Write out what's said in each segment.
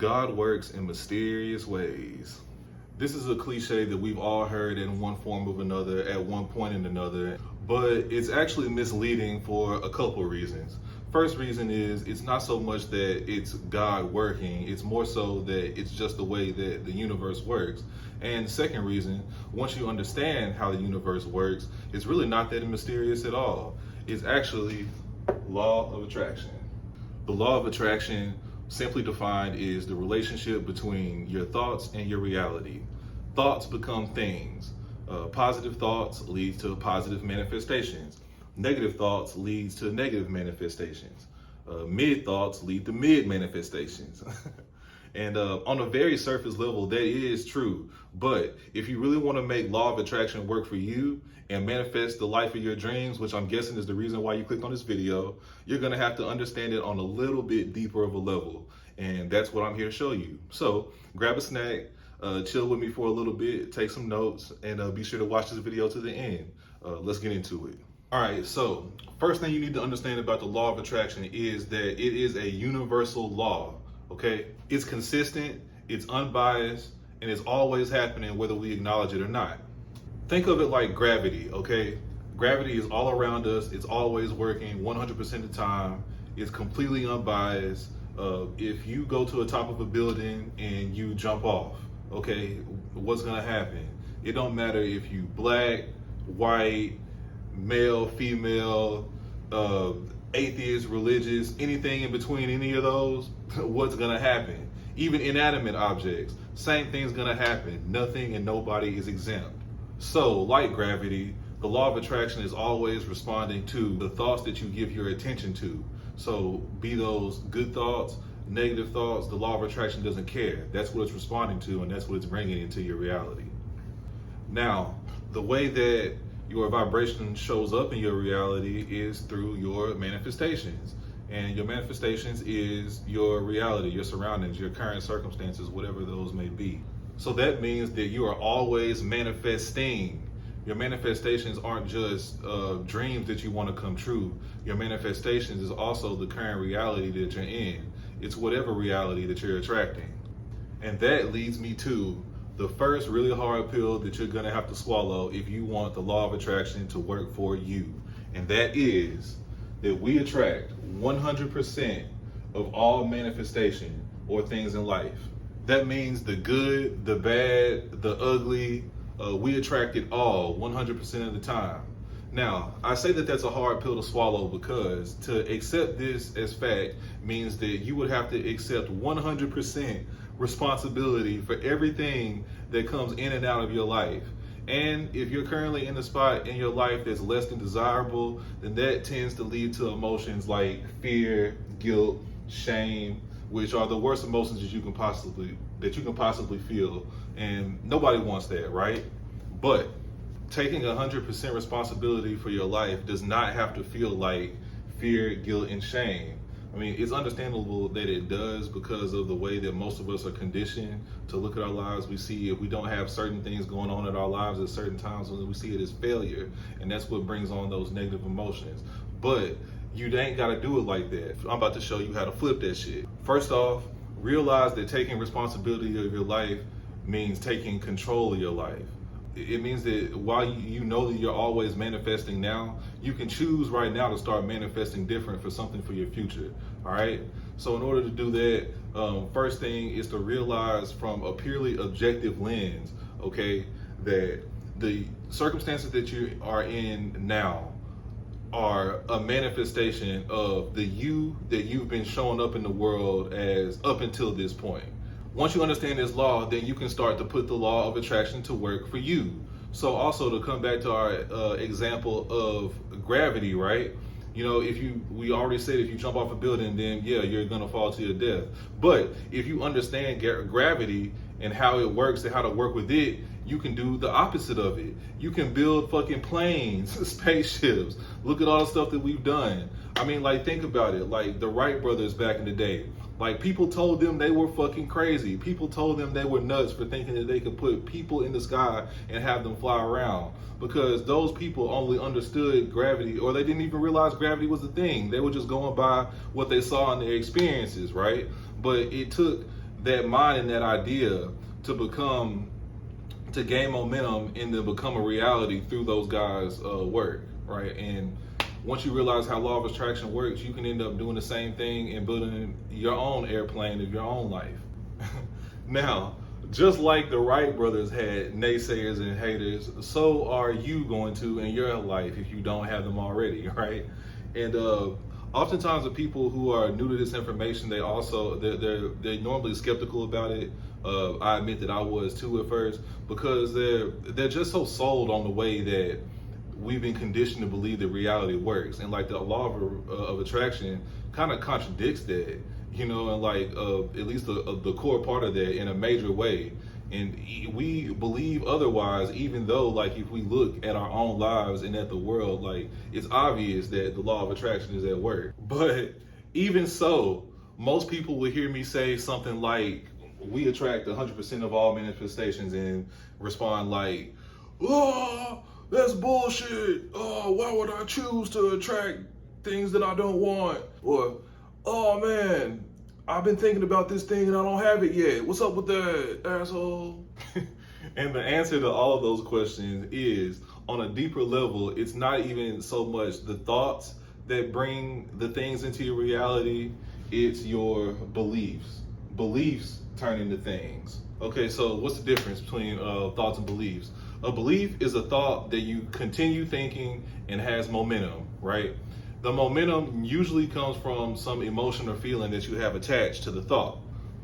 God works in mysterious ways. This is a cliche that we've all heard in one form or another at one point and another, but it's actually misleading for a couple of reasons. First reason is it's not so much that it's God working, it's more so that it's just the way that the universe works. And second reason, once you understand how the universe works, it's really not that mysterious at all. It's actually law of attraction. The law of attraction, simply defined, is the relationship between your thoughts and your reality. Thoughts become things. Positive thoughts lead to positive manifestations. Negative thoughts leads to negative manifestations. Mid thoughts lead to mid manifestations. And on a very surface level, that is true. But if you really want to make law of attraction work for you and manifest the life of your dreams, which I'm guessing is the reason why you clicked on this video, you're going to have to understand it on a little bit deeper of a level. And that's what I'm here to show you. So grab a snack, chill with me for a little bit, take some notes, and be sure to watch this video to the end. Let's get into it. All right, so first thing you need to understand about the law of attraction is that it is a universal law. Okay, it's consistent, it's unbiased, and it's always happening whether we acknowledge it or not. Think of it like gravity, okay? Gravity is all around us, it's always working 100% of the time, it's completely unbiased. If you go to the top of a building and you jump off, okay, what's gonna happen? It don't matter if you black, white, male, female, atheist, religious, anything in between any of those, what's gonna happen? Even inanimate objects, same thing's gonna happen. Nothing and nobody is exempt. So, like gravity, the law of attraction is always responding to the thoughts that you give your attention to. So, be those good thoughts, negative thoughts, the law of attraction doesn't care. That's what it's responding to, and that's what it's bringing into your reality. Now, the way that your vibration shows up in your reality is through your manifestations. And your manifestations is your reality, your surroundings, your current circumstances, whatever those may be. So that means that you are always manifesting. Your manifestations aren't just dreams that you want to come true. Your manifestations is also the current reality that you're in. It's whatever reality that you're attracting. And that leads me to the first really hard pill that you're gonna have to swallow if you want the law of attraction to work for you. And that is that we attract 100% of all manifestation or things in life. That means the good, the bad, the ugly, we attract it all 100% of the time. Now, I say that that's a hard pill to swallow because to accept this as fact means that you would have to accept 100% responsibility for everything that comes in and out of your life. And if you're currently in a spot in your life that's less than desirable, then that tends to lead to emotions like fear, guilt, shame, which are the worst emotions that you can possibly feel. And nobody wants that, right? But taking 100% responsibility for your life does not have to feel like fear, guilt, and shame. I mean, it's understandable that it does because of the way that most of us are conditioned to look at our lives. We see if we don't have certain things going on in our lives at certain times, we see it as failure. And that's what brings on those negative emotions. But you ain't got to do it like that. I'm about to show you how to flip that shit. First off, realize that taking responsibility of your life means taking control of your life. It means that while you know that you're always manifesting now, you can choose right now to start manifesting different for something for your future. All right. So in order to do that, first thing is to realize from a purely objective lens, okay, that the circumstances that you are in now are a manifestation of the you that you've been showing up in the world as up until this point. Once you understand this law, then you can start to put the law of attraction to work for you. So also to come back to our example of gravity, right? You know, we already said if you jump off a building, then yeah, you're gonna fall to your death. But if you understand gravity and how it works and how to work with it, you can do the opposite of it. You can build fucking planes, spaceships. Look at all the stuff that we've done. I mean, like, think about it. Like the Wright brothers back in the day. Like, people told them they were fucking crazy. People told them they were nuts for thinking that they could put people in the sky and have them fly around. Because those people only understood gravity, or they didn't even realize gravity was a thing. They were just going by what they saw in their experiences, right? But it took that mind and that idea to gain momentum and to become a reality through those guys' work, right? And once you realize how law of attraction works, you can end up doing the same thing and building your own airplane of your own life. Now, just like the Wright brothers had naysayers and haters, so are you going to in your life if you don't have them already, right? And oftentimes the people who are new to this information, they're normally skeptical about it. I admit that I was too at first, because they're just so sold on the way that we've been conditioned to believe that reality works, and like the law of attraction kind of contradicts that, and like at least the core part of that in a major way. And we believe otherwise, even though, like, if we look at our own lives and at the world, like, it's obvious that the law of attraction is at work. But even so, most people will hear me say something like, we attract 100% of all manifestations, and respond like, oh, that's bullshit. Oh, why would I choose to attract things that I don't want? Or, oh man, I've been thinking about this thing and I don't have it yet. What's up with that, asshole? And the answer to all of those questions is, on a deeper level, it's not even so much the thoughts that bring the things into your reality, it's your beliefs. Beliefs turn into things. Okay, so what's the difference between thoughts and beliefs? A belief is a thought that you continue thinking and has momentum, right? The momentum usually comes from some emotion or feeling that you have attached to the thought.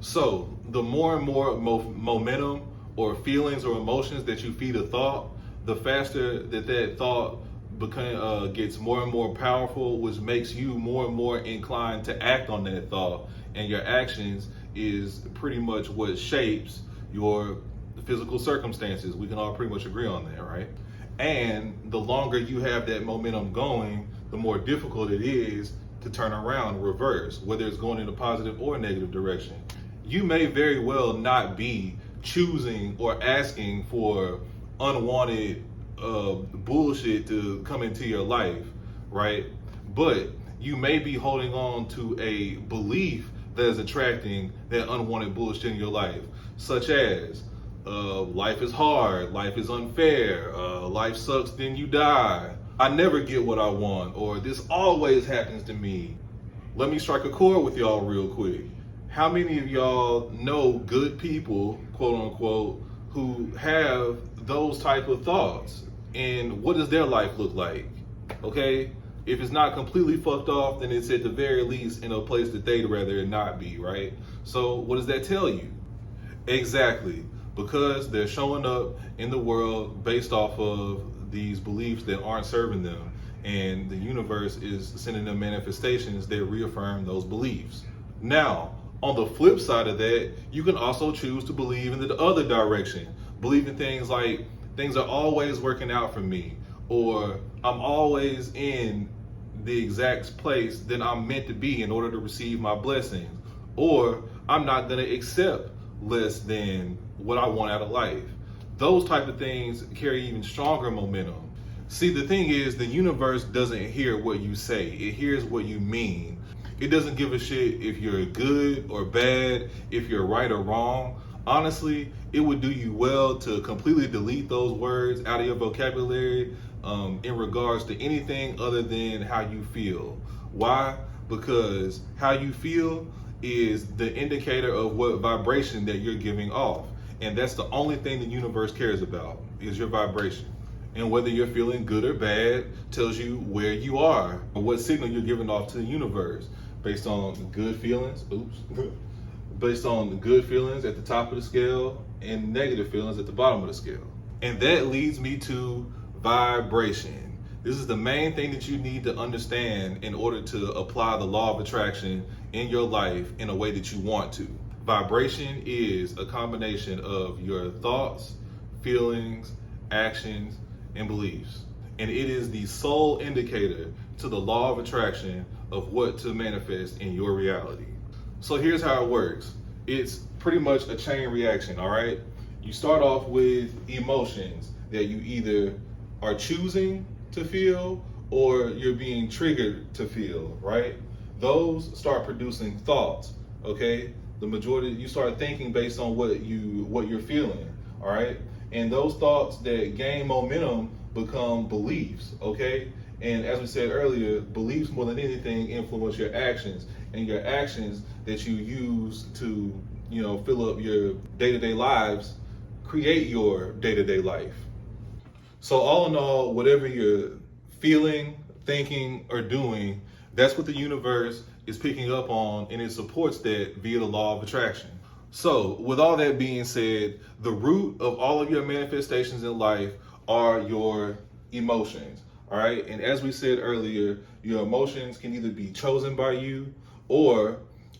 So the more and more momentum or feelings or emotions that you feed a thought, the faster that thought gets more and more powerful, which makes you more and more inclined to act on that thought. And your actions is pretty much what shapes your physical circumstances. We can all pretty much agree on that, right? And the longer you have that momentum going, the more difficult it is to turn around, reverse, whether it's going in a positive or negative direction. You may very well not be choosing or asking for unwanted bullshit to come into your life, right? But you may be holding on to a belief that is attracting that unwanted bullshit in your life, such as life is hard, life is unfair, life sucks, then you die, I never get what I want, or this always happens to me. Let me strike a chord with y'all real quick. How many of y'all know good people, quote unquote, who have those type of thoughts? And what does their life look like? Okay? If it's not completely fucked off, then it's at the very least in a place that they'd rather it not be, right? So what does that tell you? Exactly. Because they're showing up in the world based off of these beliefs that aren't serving them. And the universe is sending them manifestations that reaffirm those beliefs. Now, on the flip side of that, you can also choose to believe in the other direction. Believe in things like, things are always working out for me, or I'm always in the exact place that I'm meant to be in order to receive my blessings, or I'm not going to accept less than what I want out of life. Those type of things carry even stronger momentum. See, the thing is, the universe doesn't hear what you say, it hears what you mean. It doesn't give a shit if you're good or bad, if you're right or wrong. Honestly, it would do you well to completely delete those words out of your vocabulary in regards to anything other than how you feel. Why? Because how you feel is the indicator of what vibration that you're giving off. And that's the only thing the universe cares about, is your vibration. And whether you're feeling good or bad tells you where you are, or what signal you're giving off to the universe, based on good feelings, based on good feelings at the top of the scale and negative feelings at the bottom of the scale. And that leads me to vibration. This is the main thing that you need to understand in order to apply the law of attraction in your life in a way that you want to. Vibration is a combination of your thoughts, feelings, actions, and beliefs. And it is the sole indicator to the law of attraction of what to manifest in your reality. So here's how it works. It's pretty much a chain reaction, all right? You start off with emotions that you either are choosing to feel or you're being triggered to feel, right? Those start producing thoughts, okay? The majority, you start thinking based on what you're feeling, all right? And those thoughts that gain momentum become beliefs, okay? And as we said earlier, beliefs more than anything influence your actions, and your actions that you use to, fill up your day-to-day lives create your day-to-day life. So all in all, whatever you're feeling, thinking, or doing, that's what the universe is picking up on, and it supports that via the law of attraction. So with all that being said, the root of all of your manifestations in life are your emotions, all right? And as we said earlier, your emotions can either be chosen by you or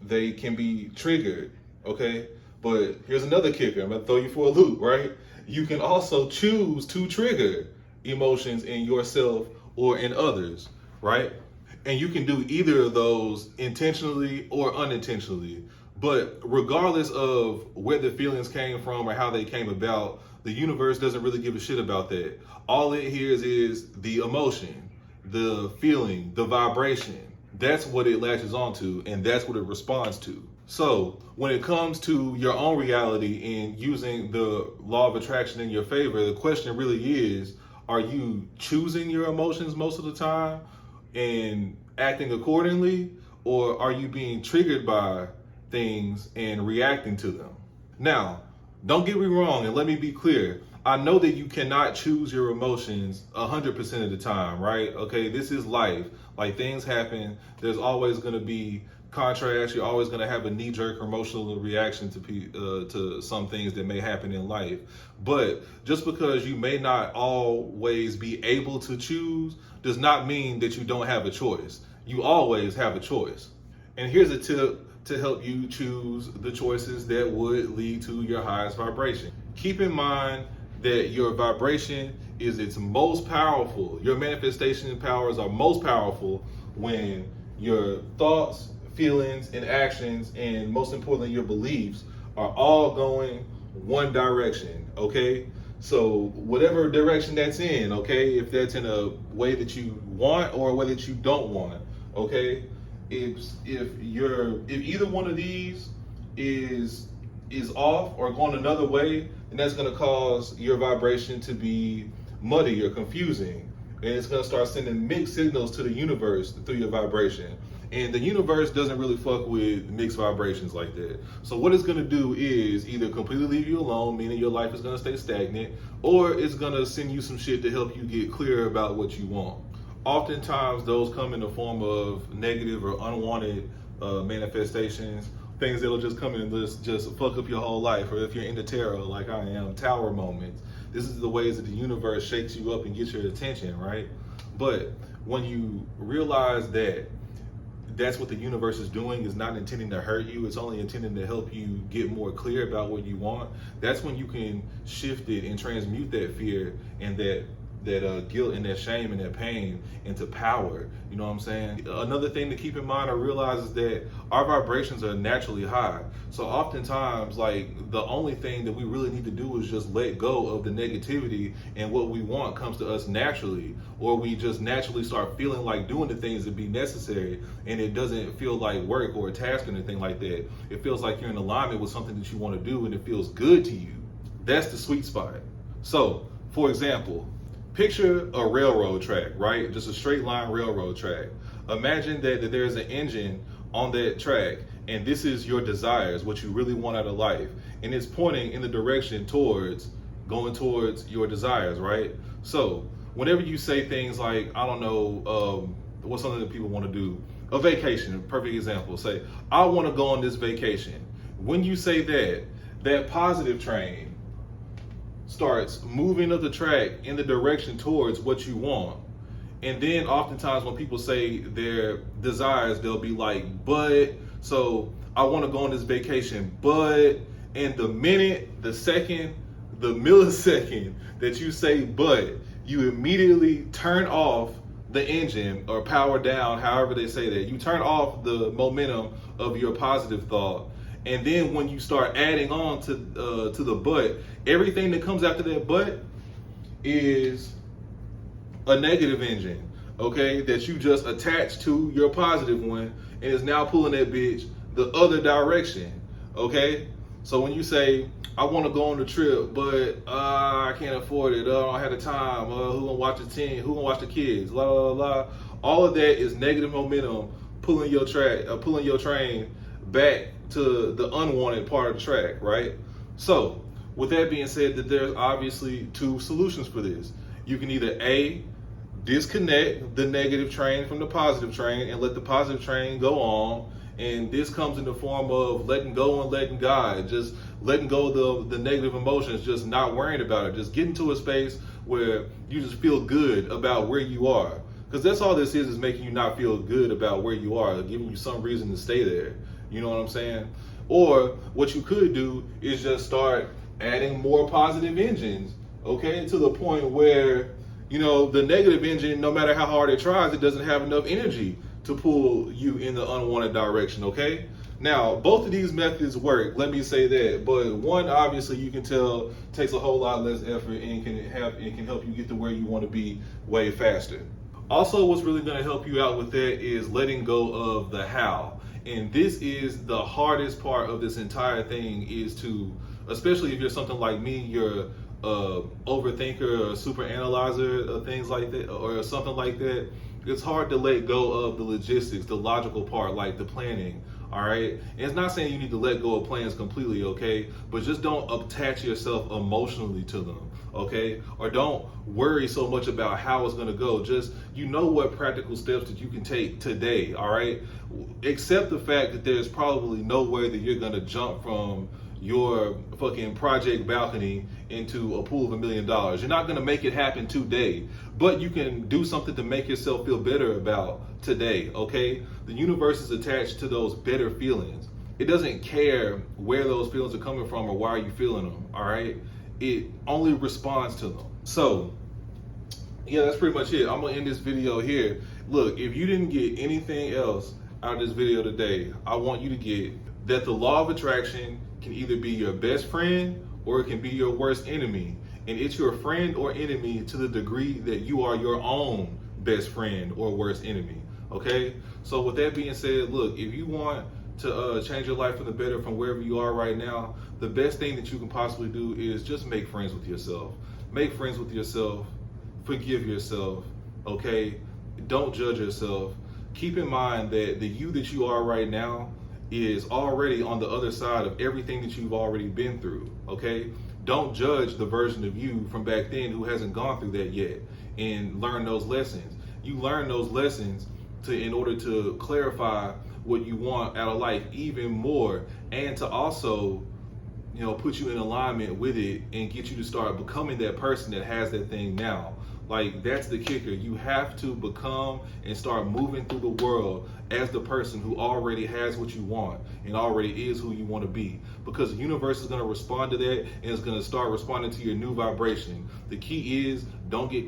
they can be triggered, okay? But here's another kicker. I'm gonna throw you for a loop, right? You can also choose to trigger emotions in yourself or in others, right? And you can do either of those intentionally or unintentionally. But regardless of where the feelings came from or how they came about, the universe doesn't really give a shit about that. All it hears is the emotion, the feeling, the vibration. That's what it latches onto, and that's what it responds to. So when it comes to your own reality and using the law of attraction in your favor, the question really is, are you choosing your emotions most of the time and acting accordingly, or are you being triggered by things and reacting to them? Now, don't get me wrong, and let me be clear. I know that you cannot choose your emotions 100% of the time, right? Okay, this is life. Like, things happen. There's always going to be contrast. You're always going to have a knee-jerk emotional reaction to some things that may happen in life. But just because you may not always be able to choose does not mean that you don't have a choice. You always have a choice. And here's a tip to help you choose the choices that would lead to your highest vibration. Keep in mind that your vibration is its most powerful. Your manifestation powers are most powerful when your thoughts, feelings, and actions, and most importantly, your beliefs are all going one direction, okay? So whatever direction that's in, okay, if that's in a way that you want or a way that you don't want, okay? If either one of these is off or going another way, then that's going to cause your vibration to be muddy or confusing, and it's going to start sending mixed signals to the universe through your vibration. And the universe doesn't really fuck with mixed vibrations like that. So what it's going to do is either completely leave you alone, meaning your life is going to stay stagnant, or it's going to send you some shit to help you get clear about what you want. Oftentimes those come in the form of negative or unwanted manifestations, things that'll just come in and just fuck up your whole life. Or if you're into tarot like I am, tower moments. This is the ways that the universe shakes you up and gets your attention, right? But when you realize that that's what the universe is doing, is not intending to hurt you, it's only intending to help you get more clear about what you want, that's when you can shift it and transmute that fear and that guilt and that shame and that pain into power. You know what I'm saying? Another thing to keep in mind or realize is that our vibrations are naturally high. So oftentimes, like, the only thing that we really need to do is just let go of the negativity, and what we want comes to us naturally, or we just naturally start feeling like doing the things that be necessary, and it doesn't feel like work or a task or anything like that. It feels like you're in alignment with something that you want to do, and it feels good to you. That's the sweet spot. So, for example, picture a railroad track, right? Just a straight line railroad track. Imagine that there's an engine on that track, and this is your desires, what you really want out of life. And it's pointing in the direction going towards your desires, right? So whenever you say things like, I don't know, what's something that people want to do? A vacation, a perfect example. Say, I want to go on this vacation. When you say that positive train starts moving up the track in the direction towards what you want. And then oftentimes when people say their desires, they'll be like, but, so I want to go on this vacation, but, and the minute, the second, the millisecond that you say but, you immediately turn off the engine or power down, however they say that. You turn off the momentum of your positive thought. And then when you start adding on to the but, everything that comes after that but is a negative engine, okay, that you just attach to your positive one, and is now pulling that bitch the other direction. Okay? So when you say, I want to go on the trip, but I can't afford it, I don't have the time, who gonna watch the team, who gonna watch the kids, la la la, all of that is negative momentum pulling your train back to the unwanted part of the track, right? So with that being said, that there's obviously two solutions for this. You can either A, disconnect the negative train from the positive train and let the positive train go on. And this comes in the form of letting go and letting God, just letting go of the negative emotions, just not worrying about it, just getting to a space where you just feel good about where you are. Because that's all this is making you not feel good about where you are, giving you some reason to stay there. You know what I'm saying? Or what you could do is just start adding more positive engines, okay, to the point where, you know, the negative engine, no matter how hard it tries, it doesn't have enough energy to pull you in the unwanted direction, okay? Now, both of these methods work, let me say that, but one, obviously, you can tell takes a whole lot less effort and can help you get to where you want to be way faster. Also, what's really going to help you out with that is letting go of the how. And this is the hardest part of this entire thing, is to, especially if you're something like me, you're overthinker or super analyzer or things like that, or something like that. It's hard to let go of the logistics, the logical part, like the planning. All right. And it's not saying you need to let go of plans completely, okay? But just don't attach yourself emotionally to them, okay? Or don't worry so much about how it's going to go. Just, you know, what practical steps that you can take today, all right? Accept the fact that there's probably no way that you're going to jump from your fucking project balcony into a pool of $1 million. You're not going to make it happen today, but you can do something to make yourself feel better about today, okay? The universe is attached to those better feelings. It doesn't care where those feelings are coming from or why are you feeling them, all right? It only responds to them. So, yeah, that's pretty much it. I'm going to end this video here. Look, if you didn't get anything else out of this video today, I want you to get that the law of attraction can either be your best friend or it can be your worst enemy. And it's your friend or enemy to the degree that you are your own best friend or worst enemy, okay? So with that being said, look, if you want to change your life for the better from wherever you are right now, the best thing that you can possibly do is just make friends with yourself. Make friends with yourself, forgive yourself, okay? Don't judge yourself. Keep in mind that the you that you are right now is already on the other side of everything that you've already been through, okay? Don't judge the version of you from back then who hasn't gone through that yet, and learn those lessons. You learn those lessons in order to clarify what you want out of life even more, and to also, you know, put you in alignment with it and get you to start becoming that person that has that thing now. Like, that's the kicker. You have to become and start moving through the world as the person who already has what you want and already is who you want to be. Because the universe is going to respond to that, and it's going to start responding to your new vibration. The key is, don't get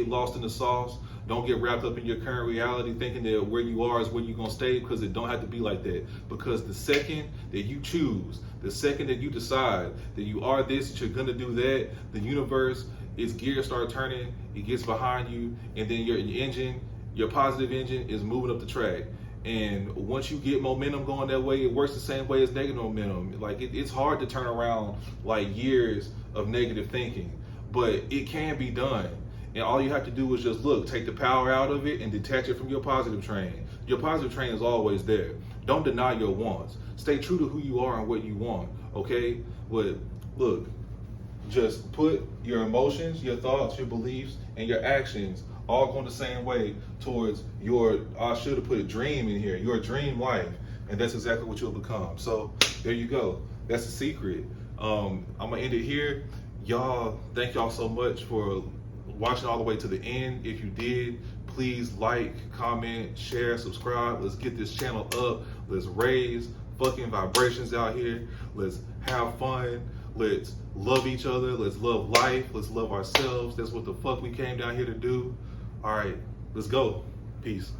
lost in the sauce. Don't get wrapped up in your current reality thinking that where you are is where you're going to stay, because it don't have to be like that. Because the second that you choose, the second that you decide that you are this, that you're going to do that, the universe, its gears start turning, it gets behind you, and then your engine, your positive engine, is moving up the track. And once you get momentum going that way, it works the same way as negative momentum. Like, it's hard to turn around like years of negative thinking, but it can be done. And all you have to do is just look, take the power out of it and detach it from your positive train. Your positive train is always there. Don't deny your wants. Stay true to who you are and what you want, okay? But look, just put your emotions, your thoughts, your beliefs, and your actions all going the same way towards your, I should have put dream in here, your dream life. And that's exactly what you'll become. So there you go. That's the secret. I'm going to end it here. Y'all, thank y'all so much for watching all the way to the end. If you did, please like, comment, share, subscribe. Let's get this channel up. Let's raise fucking vibrations out here. Let's have fun. Let's love each other. Let's love life. Let's love ourselves. That's what the fuck we came down here to do. All right, let's go. Peace.